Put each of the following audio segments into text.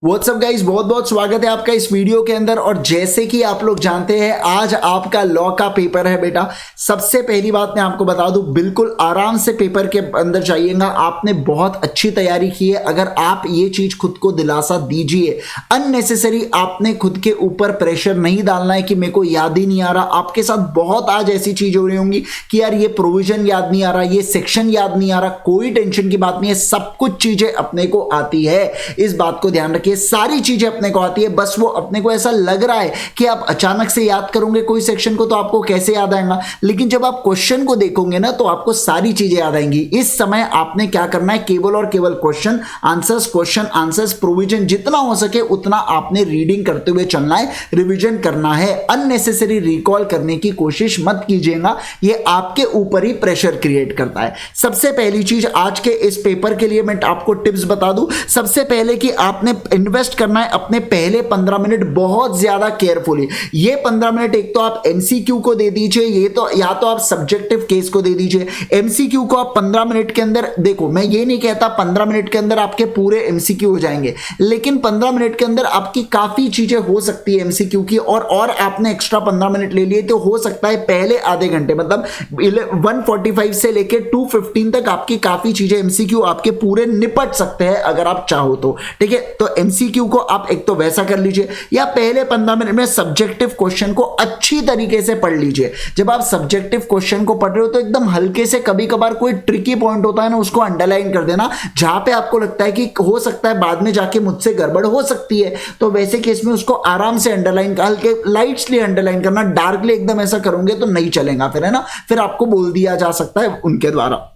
WhatsApp guys, बहुत बहुत स्वागत है आपका इस वीडियो के अंदर। और जैसे कि आप लोग जानते हैं आज आपका लॉ का पेपर है बेटा। सबसे पहली बात मैं आपको बता दूं, बिल्कुल आराम से पेपर के अंदर जाइएगा। आपने बहुत अच्छी तैयारी की है। अगर आप ये चीज खुद को दिलासा दीजिए, अननेसेसरी आपने खुद के ऊपर प्रेशर नहीं डालना है कि मेरे को याद ही नहीं आ रहा। आपके साथ बहुत आज ऐसी चीज हो रही होंगी कि यार ये प्रोविजन याद नहीं आ रहा, ये सेक्शन याद नहीं आ रहा। कोई टेंशन की बात नहीं है, सब कुछ चीजें अपने को आती है। इस बात को ध्यान रखिए, सारी चीजें अपने को आती है। बस वो अपने को ऐसा लग रहा है कि आप अचानक से याद करोगे कोई सेक्शन को तो आपको कैसे याद आएगा, लेकिन जब आप क्वेश्चन को देखोगे ना तो आपको सारी चीजें याद आएंगी। इस समय आपने क्या करना है, केवल और केवल क्वेश्चन आंसर्स प्रोविजन जितना हो सके उतना आपने रीडिंग करते हुए चलना है, रिवीजन करना है। अननेसेसरी रिकॉल करने की कोशिश मत कीजिएगा, ये आपके ऊपर ही प्रेशर क्रिएट करता है। सबसे पहली चीज आज के इस पेपर के लिए मैं आपको टिप्स बता दूं। सबसे पहले कि आपने इन्वेस्ट करना है अपने पहले 15 मिनट बहुत ज्यादा केयरफुली। ये 15 मिनट एक तो आप एमसीक्यू को दे दीजिए, ये तो या तो आप सब्जेक्टिव केस को दे दीजिए। एमसीक्यू को आप 15 मिनट के अंदर, देखो मैं ये नहीं कहता 15 मिनट के अंदर आपके पूरे एमसीक्यू हो जाएंगे, लेकिन 15 मिनट के अंदर आपकी काफी चीजें हो सकती है एमसीक्यू की। और आपने एक्स्ट्रा 15 मिनट ले लिए तो हो सकता है पहले आधे घंटे मतलब 1:45 से लेकर 2:15 तक आपकी काफी चीजें एमसीक्यू आपके पूरे निपट सकते हैं अगर आप चाहो तो। ठीक है, तो एमसीक्यू को आप एक तो वैसा कर लीजिए, या पहले 15 मिनट में सब्जेक्टिव क्वेश्चन को अच्छी तरीके से पढ़ लीजिए। जब आप सब्जेक्टिव क्वेश्चन को पढ़ रहे हो तो एकदम हल्के से, कभी कभार कोई ट्रिकी पॉइंट होता है ना, उसको अंडरलाइन कर देना जहां पे आपको लगता है कि हो सकता है बाद में जाके मुझसे गड़बड़ हो सकती है, तो वैसे केस में उसको आराम से अंडरलाइन, हल्के लाइट्सली अंडरलाइन करना। डार्कली एकदम ऐसा करोगे तो नहीं चलेगा फिर, है ना, फिर आपको बोल दिया जा सकता है उनके द्वारा,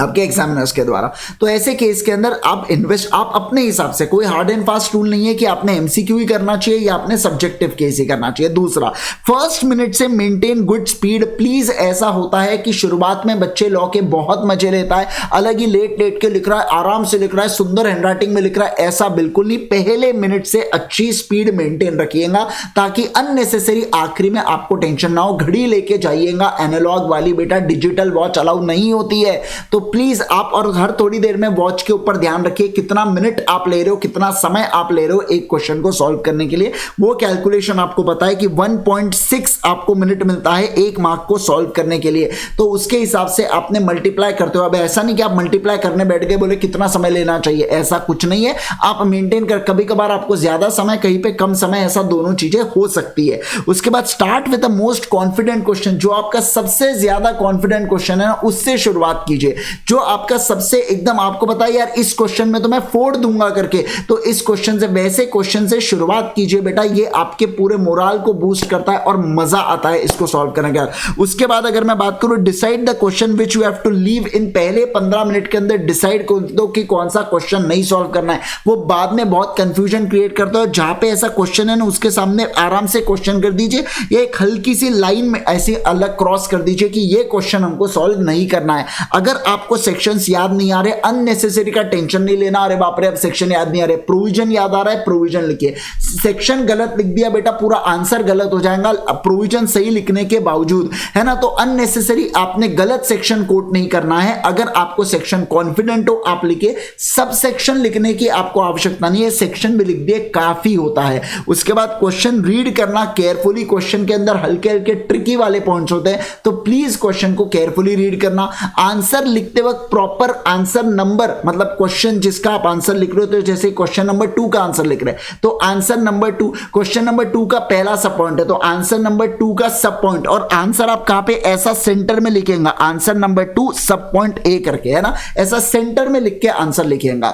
आपके एग्जामिनर्स के द्वारा। तो ऐसे केस के अंदर आप अपने हिसाब से, कोई हार्ड एंड फास्ट रूल नहीं है कि आपने एमसीक्यू ही करना चाहिए या आपने सब्जेक्टिव केस ही करना चाहिए। दूसरा, फर्स्ट मिनट से मेंटेन गुड स्पीड प्लीज। ऐसा होता है कि शुरुआत में बच्चे लॉ के बहुत मजे लेता है, अलग ही लेट लेट के लिख रहा है, आराम से लिख रहा है, सुंदर हैंडराइटिंग में लिख रहा है। ऐसा बिल्कुल नहीं, पहले मिनट से अच्छी स्पीड मेंटेन रखिएगा ताकि अननेसेसरी आखिरी में आपको टेंशन ना हो। घड़ी लेके जाइएगा एनालॉग वाली बेटा, डिजिटल वॉच अलाउ नहीं होती है। तो प्लीज आप और हर थोड़ी देर में वॉच के ऊपर ध्यान रखिए कितना मिनट आप ले रहे हो, कितना समय आप ले रहे हो एक क्वेश्चन को सॉल्व करने के लिए। वो कैलकुलेशन आपको पता है कि 1.6 आपको मिनट मिलता है एक मार्क को सॉल्व करने के लिए, तो उसके हिसाब से आपने मल्टीप्लाई करते हो। अब ऐसा नहीं कि आप मल्टीप्लाई करने बैठ गए बोले कितना समय लेना चाहिए, ऐसा कुछ नहीं है। आप मेंटेन कर, कभी कभार आपको ज्यादा समय, कहीं पे कम समय, ऐसा दोनों चीजें हो सकती है। उसके बाद start with the most confident question, जो आपका सबसे ज्यादा कॉन्फिडेंट क्वेश्चन है ना उससे शुरुआत कीजिए। जो आपका सबसे एकदम आपको पता है यार इस क्वेश्चन में तो मैं फोड़ दूंगा करके, तो इस क्वेश्चन से, वैसे क्वेश्चन से शुरुआत कीजिए बेटा। ये आपके पूरे मोराल को बूस्ट करता है और मजा आता है इसको सॉल्व करने के बाद। उसके बाद अगर मैं बात करूं, decide the question which you have to leave in. पहले 15 मिनट के अंदर डिसाइड कर दो कि कौन सा क्वेश्चन नहीं सॉल्व करना है। वो बाद में बहुत कंफ्यूजन क्रिएट करता है। जहां पे ऐसा क्वेश्चन है ना उसके सामने आराम से क्वेश्चन कर दीजिए, या एक हल्की सी लाइन में ऐसी अलग क्रॉस कर दीजिए कि ये क्वेश्चन हमको सॉल्व नहीं करना है। अगर आपको सेक्शंस याद नहीं आ रहे, अननेसेसरी का टेंशन नहीं लेना। अरे बाप रे अब सेक्शन याद नहीं आ रहे, प्रोविजन याद आ रहा है, प्रोविजन लिखिए। सेक्शन गलत लिख दिया बेटा, पूरा आंसर गलत हो जाएगा प्रोविजन सही लिखने के बावजूद, है ना। तो अननेसेसरी आपने गलत सेक्शन कोट नहीं करना है। अगर आपको सेक्शन कॉन्फिडेंट हो आप लिखिए, सब सेक्शन लिखने की आपको आवश्यकता नहीं है, सेक्शन भी लिख दिए काफी होता है। उसके बाद क्वेश्चन रीड करना केयरफुली। क्वेश्चन के अंदर हल्के हल्के ट्रिकी वाले पॉइंट्स होते हैं, तो प्लीज क्वेश्चन को केयरफुली रीड करना। आंसर लिखते वक्त प्रॉपर आंसर नंबर, मतलब क्वेश्चन जिसका आप आंसर लिख रहे हो, तो जैसे क्वेश्चन नंबर 2 का आंसर लिख रहे हैं तो आंसर नंबर 2, क्वेश्चन नंबर 2 का पहला सब पॉइंट है तो आंसर नंबर 2 का सब पॉइंट, और आंसर आप कहां पे, ऐसा सेंटर में लिखेंगे, आंसर नंबर 2 सब पॉइंट ए करके, है ना, ऐसा सेंटर में लिख के आंसर लिखेंगे।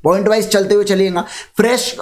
पॉइंट वाइज चलते हुए चलिएगा। Fresh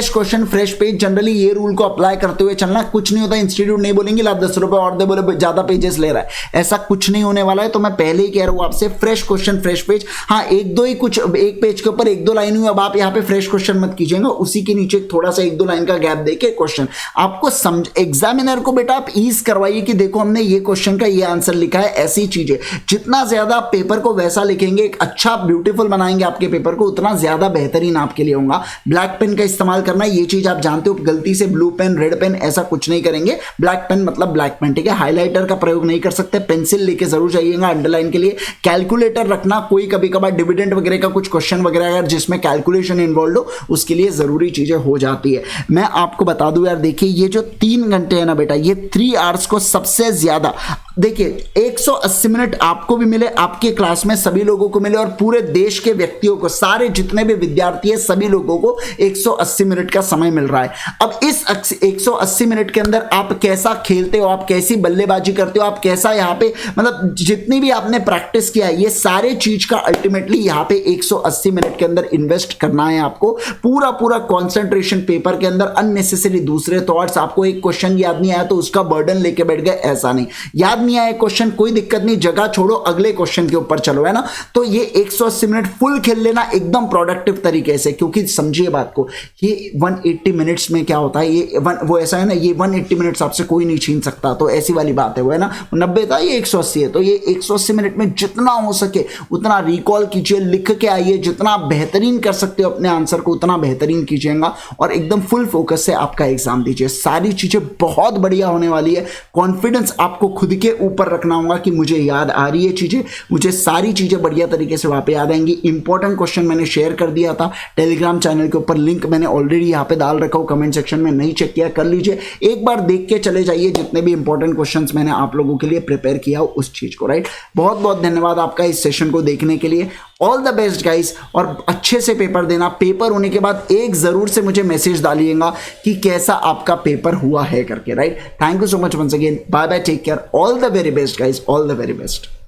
question fresh page, generally ये रूल को अप्लाई करते हुए चलना। कुछ नहीं होता, इंस्टीट्यूट नहीं बोलेंगे आप 10 रुपए और दे, बोले ज्यादा पेजेस ले रहा है, ऐसा कुछ नहीं होने वाला है। तो मैं पहले ही कह रहा हूं आपसे, फ्रेश क्वेश्चन फ्रेश पेज। हाँ एक दो ही, कुछ एक पेज के ऊपर 1-2 लाइन हुई, अब आप यहाँ पे फ्रेश क्वेश्चन मत कीजिएगा, उसी के नीचे थोड़ा सा 1-2 लाइन का गैप देके क्वेश्चन आपको समझ, एग्जामिनर को बेटा आप ईज करवाइए कि देखो हमने ये क्वेश्चन का ये आंसर लिखा है, ऐसी चीजें। जितना ज्यादा आप पेपर को वैसा लिखेंगे, एक अच्छा ब्यूटीफुल बनाएंगे आपके पेपर को, उतना ज्यादा ज्यादा बेहतरीन आपके लिए होगा। ब्लैक पेन का इस्तेमाल करना, ये चीज आप जानते हो, गलती से ब्लू पेन, रेड पेन ऐसा कुछ नहीं करेंगे। ब्लैक पेन मतलब ब्लैक पेन, ठीक है। हाइलाइटर का प्रयोग नहीं कर सकते, पेंसिल लेके जरूर जाइएगा अंडरलाइन के लिए। कैलकुलेटर रखना, कोई कभी कभार डिविडेंड वगैरह का कुछ क्वेश्चन वगैरह अगर जिसमें कैलकुलेशन इन्वॉल्व हो, उसके लिए जरूरी चीजें हो जाती है। मैं आपको बता दूं यार, देखिए ये जो 3 घंटे है ना बेटा, ये 3 आवर्स को सबसे ज्यादा, देखिए 180 मिनट आपको भी मिले, आपके क्लास में सभी लोगों को मिले, और पूरे देश के व्यक्तियों को, सारे जितने भी विद्यार्थी है सभी लोगों को 180 मिनट का समय मिल रहा है। अब इस 180 मिनट के अंदर आप कैसा खेलते हो, आप कैसी बल्लेबाजी करते हो, आप कैसा यहाँ पे, मतलब जितनी भी आपने प्रैक्टिस किया है, ये सारे चीज का अल्टीमेटली यहाँ पे 180 मिनट के अंदर इन्वेस्ट करना है आपको। पूरा पूरा कॉन्सेंट्रेशन पेपर के अंदर, अननेसेसरी दूसरे थॉट्स, आपको एक क्वेश्चन याद नहीं आया तो उसका बर्डन लेके बैठ गए, ऐसा नहीं। याद नहीं आया क्वेश्चन, कोई दिक्कत नहीं, जगह छोड़ो, अगले क्वेश्चन के ऊपर चलो, है ना। तो ये 180 मिनट फुल खेल लेना एकदम प्रोडक्टिव तरीके से, क्योंकि समझिए बात को, ये 180 मिनट्स में क्या होता है, ये वो ऐसा है ना, ये 180 मिनट्स आपसे कोई नहीं छीन सकता, तो ऐसी वाली बात है वो, है ना। 90 था, ये 180 है, तो ये 180 मिनट में जितना हो सके उतना रिकॉल कीजिए, लिख के आइए, जितना बेहतरीन कर सकते हो अपने आंसर को उतना बेहतरीन कीजिएगा, और एकदम फुल फोकस से आपका एग्जाम दीजिए। सारी चीजें बहुत बढ़िया होने वाली है। कॉन्फिडेंस आपको खुद के ऊपर रखना होगा कि मुझे याद आ रही है चीजें, मुझे सारी चीजें बढ़िया तरीके से वहां पे याद आएंगी। इंपॉर्टेंट क्वेश्चन मैंने शेयर कर दिया था टेलीग्राम चैनल के ऊपर, लिंक मैंने ऑलरेडी यहाँ पे डाल रखा हूँ, कमेंट सेक्शन में, नहीं चेक किया कर लीजिए, एक बार देख के चले जाइए जितने भी इंपॉर्टेंट क्वेश्चंस मैंने आप लोगों के लिए प्रिपेयर किया हो उस चीज को, राइट। बहुत बहुत धन्यवाद आपका इस सेशन को देखने के लिए। ऑल द बेस्ट गाइस, और अच्छे से पेपर देना। पेपर होने के बाद एक जरूर से मुझे मैसेज डालिएगा कि कैसा आपका पेपर हुआ है करके, right. Thank you so much once again, bye bye, take care, all the very best guys, all the very best.